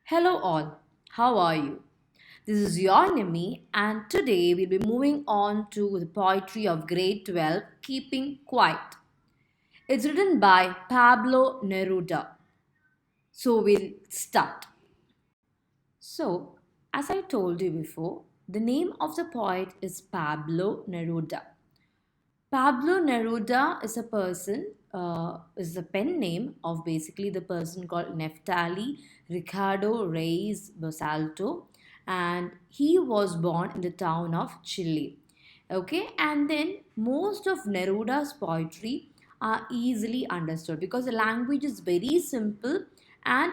Hello all, how are you? This is your Nimmy, and today we'll be moving on to the poetry of grade 12, Keeping Quiet. It's written by Pablo Neruda. So we'll start. So, as I told you before, the name of the poet is Pablo Neruda. Pablo Neruda is a person, is the pen name of basically the person called Neftali Ricardo Reyes Basalto, and he was born in the town of Chile. Okay, and then most of Neruda's poetry are easily understood because the language is very simple, and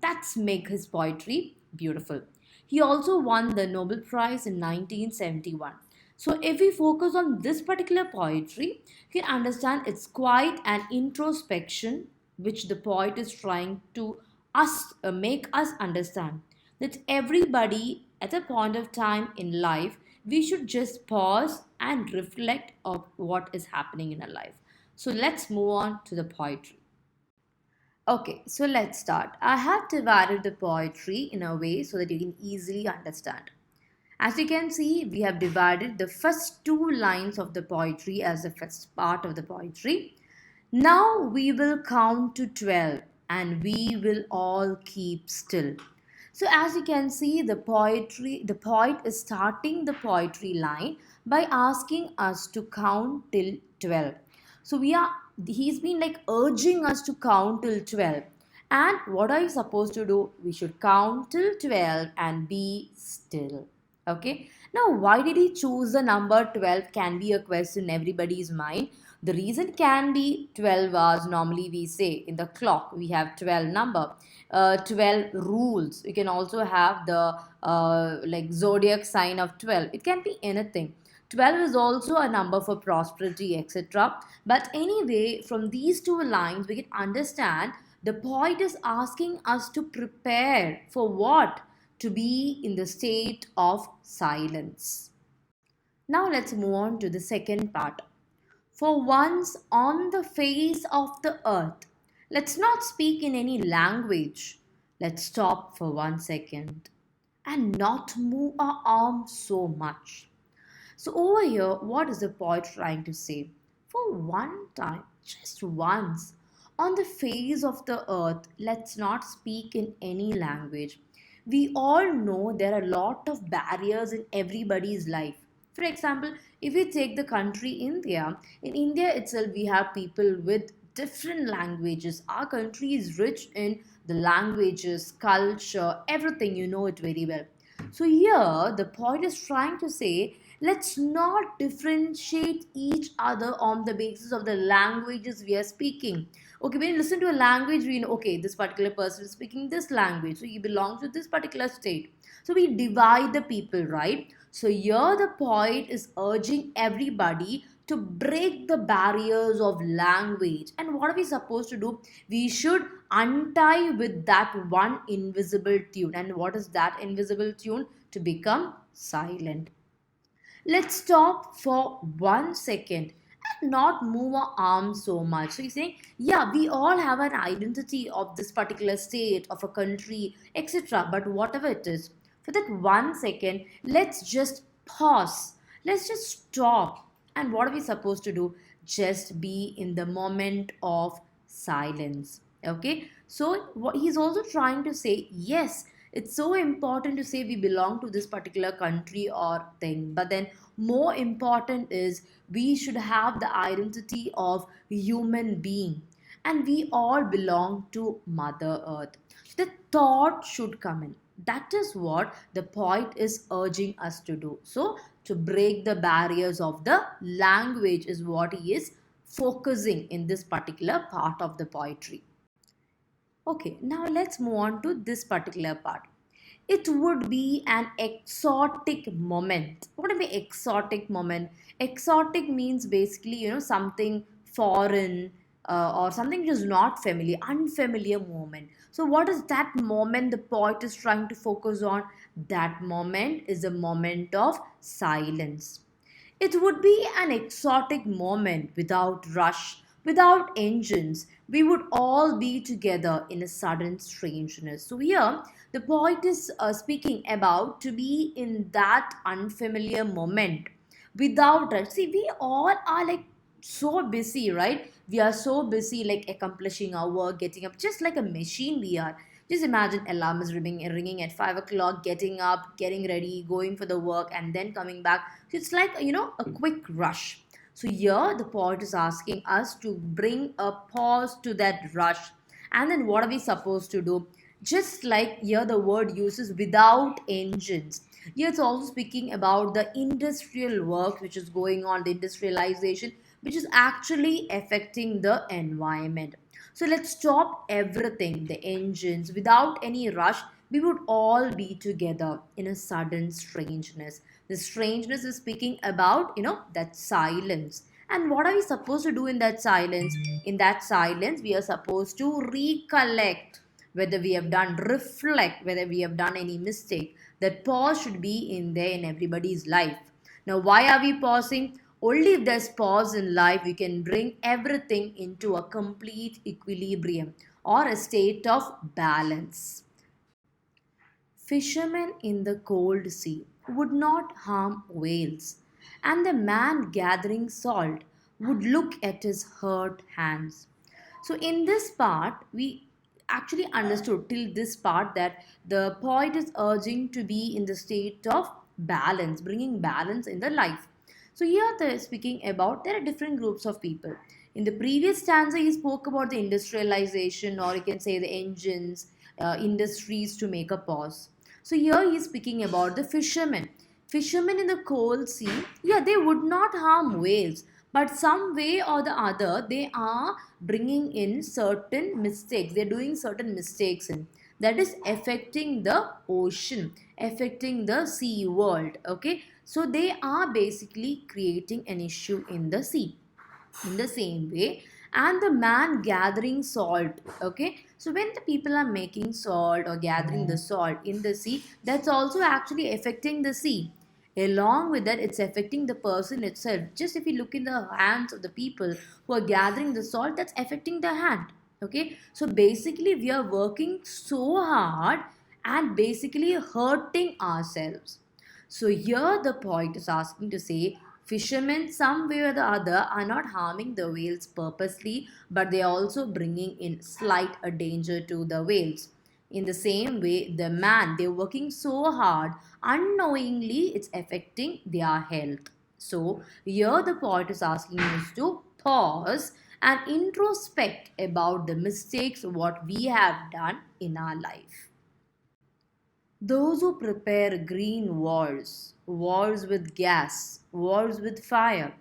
that's make his poetry beautiful. He also won the Nobel Prize in 1971. So if we focus on this particular poetry, you can understand it's quite an introspection which the poet is trying to make us understand that everybody at a point of time in life we should just pause and reflect of what is happening in our life. So let's move on to the poetry. Okay, so let's start. I have divided the poetry in a way so that you can easily understand. As you can see, we have divided the first two lines of the poetry as the first part of the poetry. Now we will count to 12 and we will all keep still. So as you can see, the poet is starting the poetry line by asking us to count till 12. So he's been like urging us to count till 12. And what are you supposed to do? We should count till 12 and be still. Okay. Now, why did he choose the number 12? Can be a question in everybody's mind. The reason can be 12 hours. Normally, we say in the clock we have 12 number, 12 rules. You can also have the like zodiac sign of 12. It can be anything. 12 is also a number for prosperity, etc. But anyway, from these two lines, we can understand the poet is asking us to prepare for what? To be in the state of silence. Now let's move on to the second part. For once on the face of the earth, let's not speak in any language. Let's stop for 1 second and not move our arms so much. So, over here, what is the poet trying to say? For one time, just once, on the face of the earth, let's not speak in any language. We all know there are a lot of barriers in everybody's life. For example, if we take the country India, in India itself, we have people with different languages. Our country is rich in the languages, culture, everything, you know it very well. So, here the poet is trying to say, let's not differentiate each other on the basis of the languages we are speaking. Okay, when you listen to a language, we know, okay, this particular person is speaking this language, so he belongs to this particular state. So we divide the people, right? So here the poet is urging everybody to break the barriers of language. And what are we supposed to do? We should untie with that one invisible tune. And what is that invisible tune? To become silent. Let's stop for 1 second and not move our arms so much. So he's saying, yeah, we all have an identity of this particular state, of a country, etc. But whatever it is, for that 1 second, let's just pause. Let's just stop. And what are we supposed to do? Just be in the moment of silence. Okay, so what he's also trying to say, yes, it's so important to say we belong to this particular country or thing, but then more important is we should have the identity of human being, and we all belong to Mother Earth. The thought should come in. That is what the poet is urging us to do. So to break the barriers of the language is what he is focusing in this particular part of the poetry. Okay, now let's move on to this particular part. It would be an exotic moment. What do you mean exotic moment? Exotic means basically, something foreign or something which is not familiar, unfamiliar moment. So what is that moment the poet is trying to focus on? That moment is a moment of silence. It would be an exotic moment without rush, Without engines, we would all be together in a sudden strangeness. So here, the poet is speaking about to be in that unfamiliar moment without us. See, we all are like so busy, right? We are so busy like accomplishing our work, getting up, just like a machine we are. Just imagine alarm is ringing at 5 o'clock, getting up, getting ready, going for the work, and then coming back. So it's like, a quick rush. So here the poet is asking us to bring a pause to that rush. And then what are we supposed to do? Just like here the word uses without engines. Here it's also speaking about the industrial work which is going on, the industrialization, which is actually affecting the environment. So let's stop everything, the engines, without any rush. We would all be together in a sudden strangeness. The strangeness is speaking about, that silence. And what are we supposed to do in that silence? In that silence, we are supposed to recollect whether we have done, reflect whether we have done any mistake. That pause should be in there in everybody's life. Now, why are we pausing? Only if there's pause in life, we can bring everything into a complete equilibrium or a state of balance. Fishermen in the cold sea would not harm whales, and the man gathering salt would look at his hurt hands. So, in this part, we actually understood till this part that the poet is urging to be in the state of balance, bringing balance in the life. So, here they're speaking about there are different groups of people. In the previous stanza, he spoke about the industrialization, or you can say the engines, industries to make a pause. So here he is speaking about the fishermen. Fishermen in the cold sea, yeah, they would not harm whales, but some way or the other, they are bringing in certain mistakes. They're doing certain mistakes in that is affecting the ocean, affecting the sea world. Okay, so they are basically creating an issue in the sea in the same way. And the man gathering salt, okay, so when the people are making salt or gathering the salt in the sea, that's also actually affecting the sea. Along with that, it's affecting the person itself. Just if you look in the hands of the people who are gathering the salt, that's affecting the hand. Okay, so basically we are working so hard and basically hurting ourselves. So here the poet is asking to say fishermen some way or the other are not harming the whales purposely, but they are also bringing in slight a danger to the whales. In the same way, the man, they're working so hard, unknowingly it's affecting their health. So here the poet is asking us to pause and introspect about the mistakes what we have done in our life. Those who prepare green wars, wars with gas, wars with fire,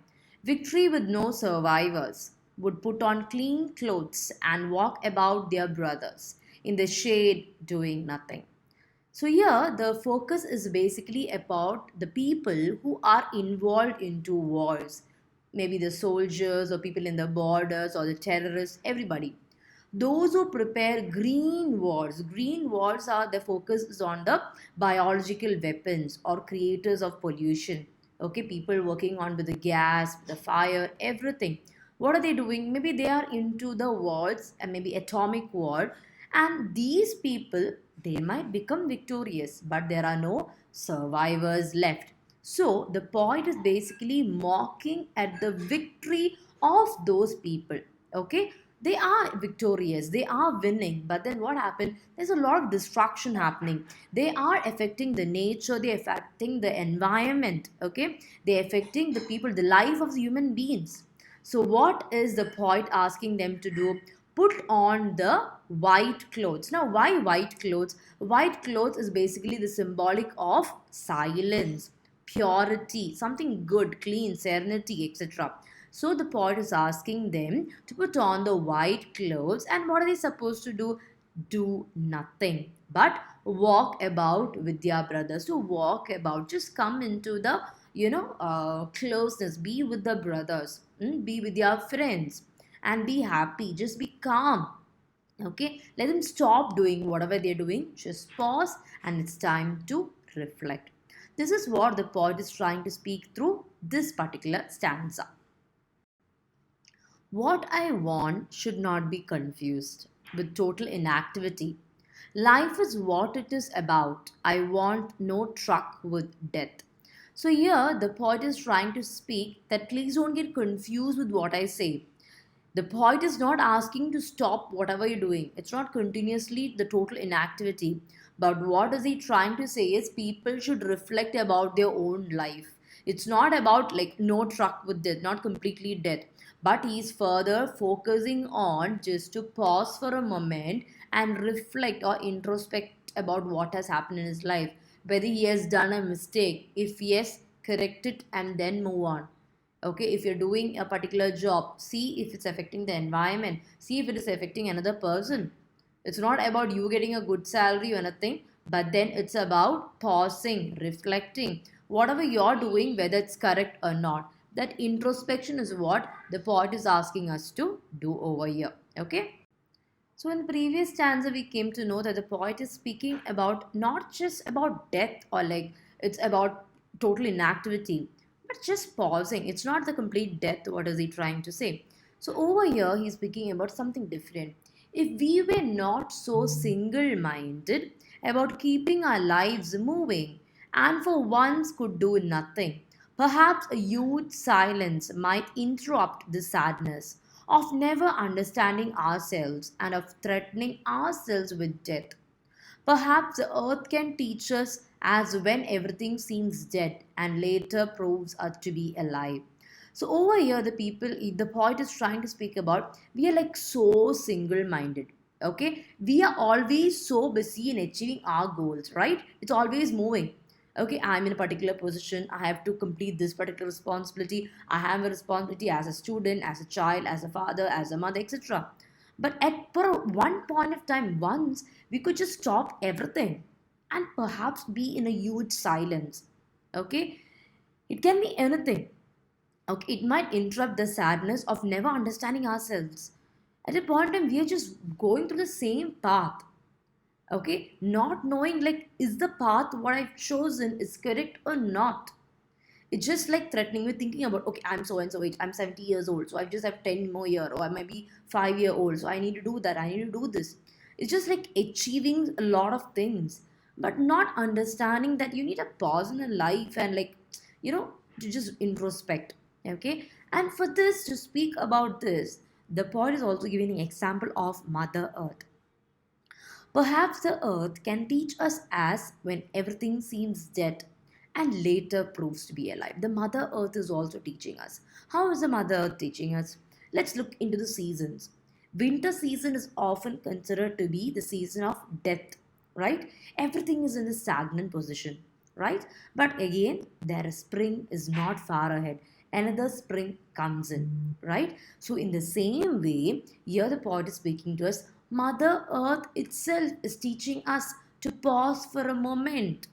victory with no survivors, would put on clean clothes and walk about their brothers in the shade doing nothing. So here the focus is basically about the people who are involved into wars. Maybe the soldiers or people in the borders or the terrorists, everybody. Those who prepare green wars are the focus is on the biological weapons or creators of pollution. Okay, people working on with the gas, the fire, everything. What are they doing? Maybe they are into the wars and maybe atomic war, and these people they might become victorious, but there are no survivors left. So the point is basically mocking at the victory of those people. Okay, they are victorious, they are winning, but then what happened? There's a lot of destruction happening. They are affecting the nature, they're affecting the environment. Okay, they're affecting the people, the life of the human beings. So what is the poet asking them to do? Put on the white clothes. Now why white clothes? White clothes is basically the symbolic of silence, purity, something good, clean, serenity, etc. So the poet is asking them to put on the white clothes, and what are they supposed to do? Do nothing but walk about with their brothers. To walk about, just come into the closeness, be with the brothers, be with your friends, and be happy. Just be calm. Okay, let them stop doing whatever they're doing. Just pause, and it's time to reflect. This is what the poet is trying to speak through this particular stanza. What I want should not be confused with total inactivity. Life is what it is about. I want no truck with death. So, here the poet is trying to speak that please don't get confused with what I say. The poet is not asking to stop whatever you're doing. It's not continuously the total inactivity. But what is he trying to say is people should reflect about their own life. It's not about like no truck with death, not completely dead. But he's further focusing on just to pause for a moment and reflect or introspect about what has happened in his life. Whether he has done a mistake. If yes, correct it and then move on. Okay, if you're doing a particular job, see if it's affecting the environment, see if it is affecting another person. It's not about you getting a good salary or anything, but then it's about pausing, reflecting whatever you're doing, whether it's correct or not. That introspection is what the poet is asking us to do over here. Okay, so in the previous stanza, we came to know that the poet is speaking about not just about death or like it's about total inactivity, but just pausing. It's not the complete death. What is he trying to say? So over here, he's speaking about something different. If we were not so single minded about keeping our lives moving and for once could do nothing, perhaps a huge silence might interrupt the sadness of never understanding ourselves and of threatening ourselves with death. Perhaps the earth can teach us as when everything seems dead and later proves us to be alive. So over here, the poet is trying to speak about we are like so single-minded. Okay, we are always so busy in achieving our goals, right? It's always moving. Okay, I'm in a particular position, I have to complete this particular responsibility, I have a responsibility as a student, as a child, as a father, as a mother, etc. But at for one point of time, once we could just stop everything and perhaps be in a huge silence. Okay, it can be anything. Okay, it might interrupt the sadness of never understanding ourselves. At a point in time we are just going through the same path. Okay, not knowing like is the path what I've chosen is correct or not. It's just like threatening with thinking about okay, I'm so and so age, I'm 70 years old, so I just have 10 more year, or I might be 5 year old, so I need to do that, I need to do this. It's just like achieving a lot of things, but not understanding that you need a pause in a life and like to just introspect. Okay, and for this to speak about this, the poet is also giving an example of Mother Earth. Perhaps the earth can teach us as when everything seems dead and later proves to be alive. The Mother Earth is also teaching us. How is the Mother Earth teaching us? Let's look into the seasons. Winter season is often considered to be the season of death, right? Everything is in a stagnant position, right? But again, there is spring is not far ahead. Another spring comes in, right? So, in the same way, here the poet is speaking to us. Mother Earth itself is teaching us to pause for a moment,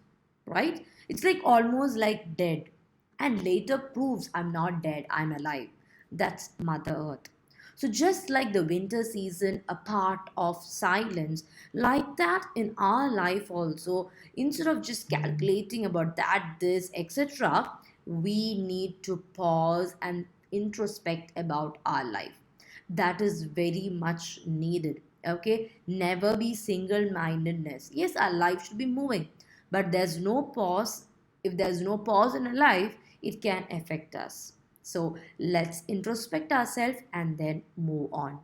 right? It's like almost like dead, and later proves I'm not dead, I'm alive. That's Mother Earth. So, just like the winter season, a part of silence, like that in our life also, instead of just calculating about that, this, etc., we need to pause and introspect about our life. That is very much needed. Okay, never be single mindedness. Yes, our life should be moving, but there's no pause. If there's no pause in a life, it can affect us. So let's introspect ourselves and then move on.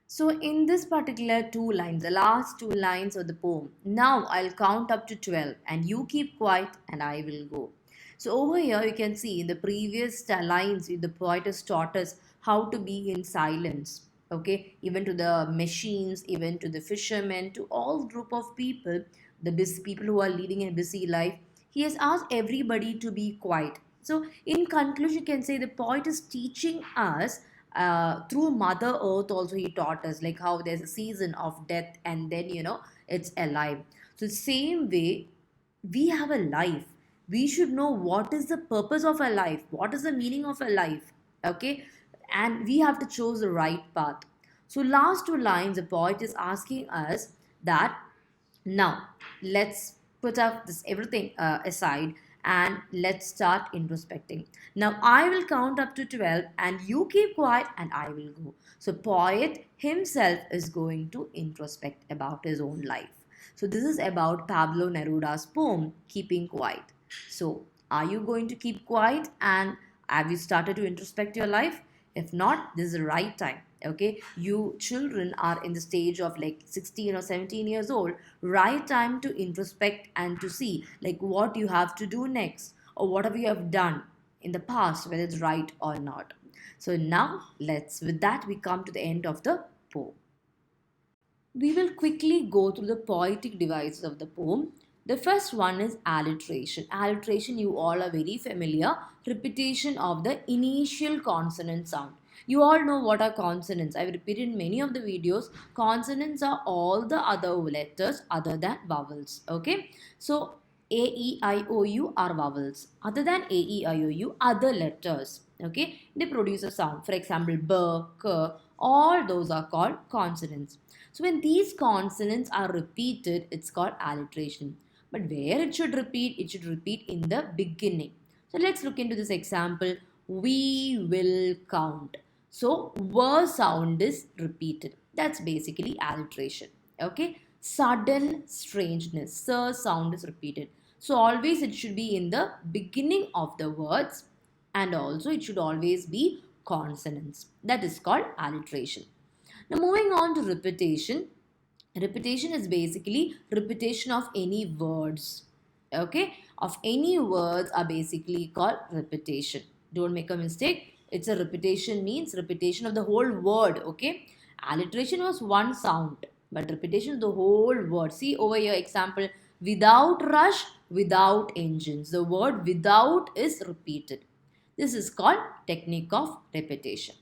So, in this particular two lines, the last two lines of the poem, now I'll count up to 12 and you keep quiet and I will go. So, over here you can see in the previous lines, the poet has taught us how to be in silence. Okay, even to the machines, even to the fishermen, to all group of people, the busy people who are leading a busy life, he has asked everybody to be quiet. So, in conclusion, you can say the poet is teaching us through Mother Earth also he taught us like how there's a season of death and then it's alive. So same way we have a life. We should know what is the purpose of our life, what is the meaning of our life. Okay, and we have to choose the right path. So last two lines the poet is asking us that now let's put up this everything aside and let's start introspecting. Now I will count up to 12 and you keep quiet and I will go. So poet himself is going to introspect about his own life. So this is about Pablo Neruda's poem Keeping Quiet. So are you going to keep quiet and have you started to introspect your life? If not, this is the right time. Okay, you children are in the stage of like 16 or 17 years old, right time to introspect and to see like what you have to do next or whatever you have done in the past, whether it's right or not. So now with that we come to the end of the poem. We will quickly go through the poetic devices of the poem. The first one is alliteration. Alliteration, you all are very familiar. Repetition of the initial consonant sound. You all know what are consonants. I've repeated in many of the videos. Consonants are all the other letters other than vowels. Okay. So A, E, I, O, U are vowels. Other than A, E, I, O, U, other letters. Okay. They produce a sound. For example, B, K, all those are called consonants. So when these consonants are repeated, it's called alliteration. But where it should repeat in the beginning. So let's look into this example. We will count. So V sound is repeated. That's basically alliteration. Okay. Sudden strangeness. Sir sound is repeated. So always it should be in the beginning of the words, and also it should always be consonants. That is called alliteration. Now moving on to repetition. Repetition is basically repetition of any words. Okay, of any words are basically called repetition. Don't make a mistake. It's a repetition means repetition of the whole word. Okay, alliteration was one sound, but repetition of the whole word. See over here example, without rush, without engines. The word without is repeated. This is called technique of repetition.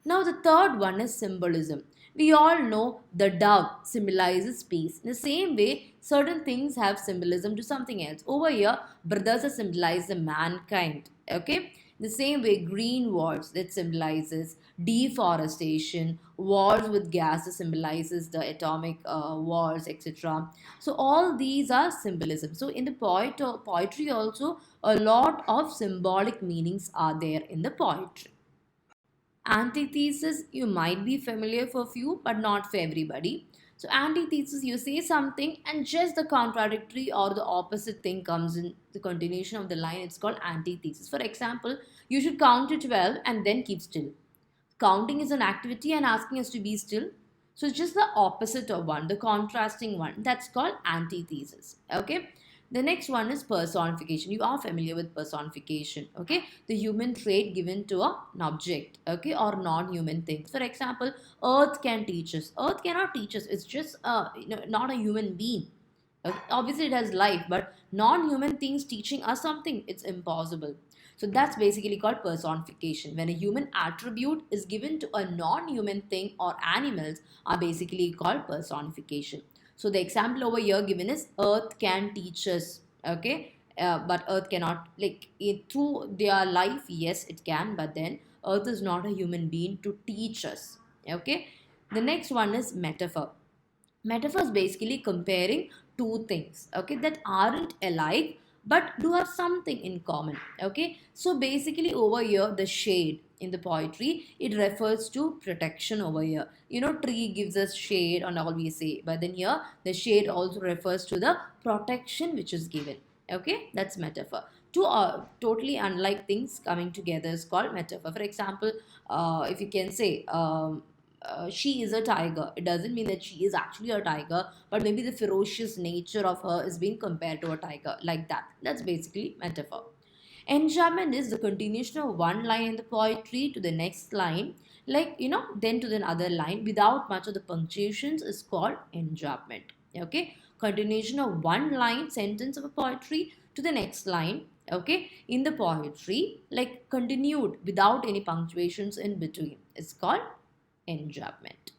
Now the third one is symbolism. We all know the dove symbolizes peace. In the same way, certain things have symbolism to something else. Over here, brothers are symbolized the mankind. Okay? In the same way, green walls that symbolizes deforestation, wars with gases symbolizes the atomic wars, etc. So all these are symbolism. So in the poetry also, a lot of symbolic meanings are there in the poetry. Antithesis, you might be familiar for few, but not for everybody. So, antithesis, you say something and just the contradictory or the opposite thing comes in the continuation of the line. It's called antithesis. For example, you should count to 12 and then keep still. Counting is an activity and asking us to be still. So, it's just the opposite of one, the contrasting one. That's called antithesis. Okay. The next one is personification. You are familiar with personification, okay? The human trait given to an object, okay, or non-human things. For example, Earth can teach us. Earth cannot teach us. It's just not a human being. Okay? Obviously, it has life, but non-human things teaching us something, it's impossible. So that's basically called personification. When a human attribute is given to a non-human thing or animals are basically called personification. So the example over here given is earth can teach us, okay, but earth cannot, like through their life, yes it can, but then earth is not a human being to teach us, okay. The next one is metaphor. Metaphor is basically comparing two things, okay, that aren't alike but do have something in common, okay. So basically over here the shade in the poetry, it refers to protection over here. You know, tree gives us shade and all we say, but then here the shade also refers to the protection which is given, okay. That's metaphor. Two totally unlike things coming together is called metaphor. For example, if you can say she is a tiger, it doesn't mean that she is actually a tiger, but maybe the ferocious nature of her is being compared to a tiger, like that. That's basically metaphor. Enjambment is the continuation of one line in the poetry to the next line, like then to the other line without much of the punctuations is called enjambment. Okay, continuation of one line sentence of a poetry to the next line. Okay, in the poetry, like continued without any punctuations in between, it's called enjambment.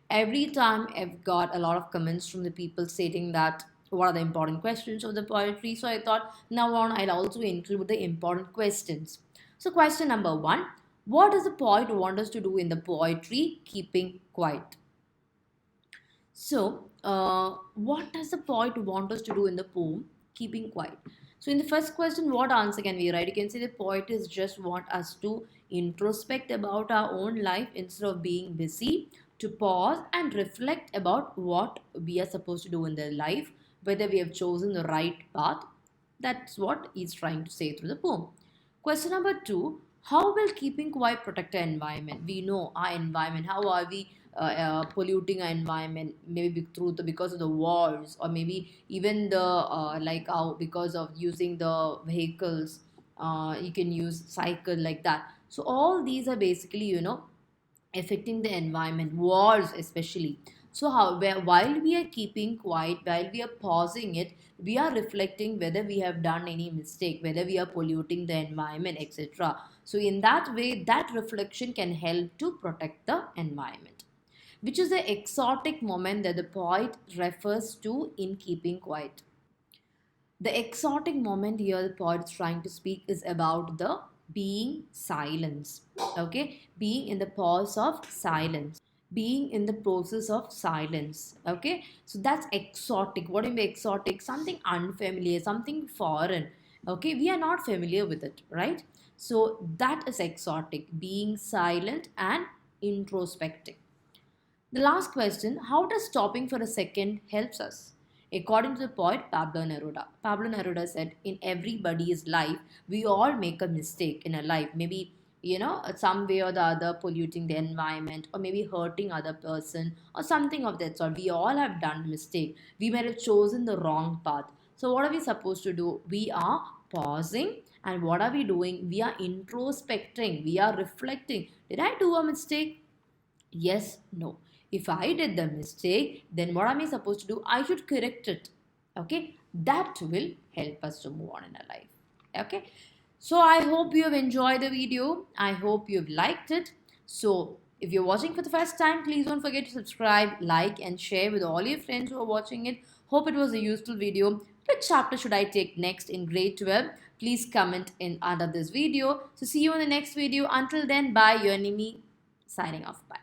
Every time I've got a lot of comments from the people stating that what are the important questions of the poetry. So I thought now on I'll also include the important questions. So question number one, what does the poet want us to do in the poetry keeping quiet? So what does the poet want us to do in the poem keeping quiet. So in the first question, what answer can we write? You can say the poet is just want us to introspect about our own life instead of being busy, to pause and reflect about what we are supposed to do in their life, whether we have chosen the right path. That's what he's trying to say through the poem. Question number two, how will keeping quiet protect our environment? We know our environment. How are we polluting our environment? Maybe through because of the wars, or maybe even the like how because of using the vehicles. You can use cycle like that. So all these are basically affecting the environment, wars especially. So while we are keeping quiet, while we are pausing it, we are reflecting whether we have done any mistake, whether we are polluting the environment, etc. So in that way, that reflection can help to protect the environment, which is the exotic moment that the poet refers to in keeping quiet. The exotic moment here the poet is trying to speak is about the being silence. Okay, being in the pause of silence, being in the process of silence. Okay, so that's exotic. What do you mean exotic? Something unfamiliar, something foreign. Okay, we are not familiar with it, right? So that is exotic, being silent and introspective. The last question, how does stopping for a second helps us? According to the poet Pablo Neruda said, in everybody's life, we all make a mistake in a life. Maybe, some way or the other polluting the environment, or maybe hurting other person or something of that sort. We all have done mistake. We might have chosen the wrong path. So what are we supposed to do? We are pausing, and what are we doing? We are introspecting. We are reflecting. Did I do a mistake? Yes, no. If I did the mistake, then what am I supposed to do? I should correct it. Okay, that will help us to move on in our life. Okay, so I hope you have enjoyed the video. I hope you've liked it. So if you're watching for the first time, please don't forget to subscribe, like, and share with all your friends who are watching it. Hope it was a useful video. Which chapter should I take next in grade 12? Please comment in under this video. So see you in the next video. Until then, bye. Your Nimmy signing off. Bye.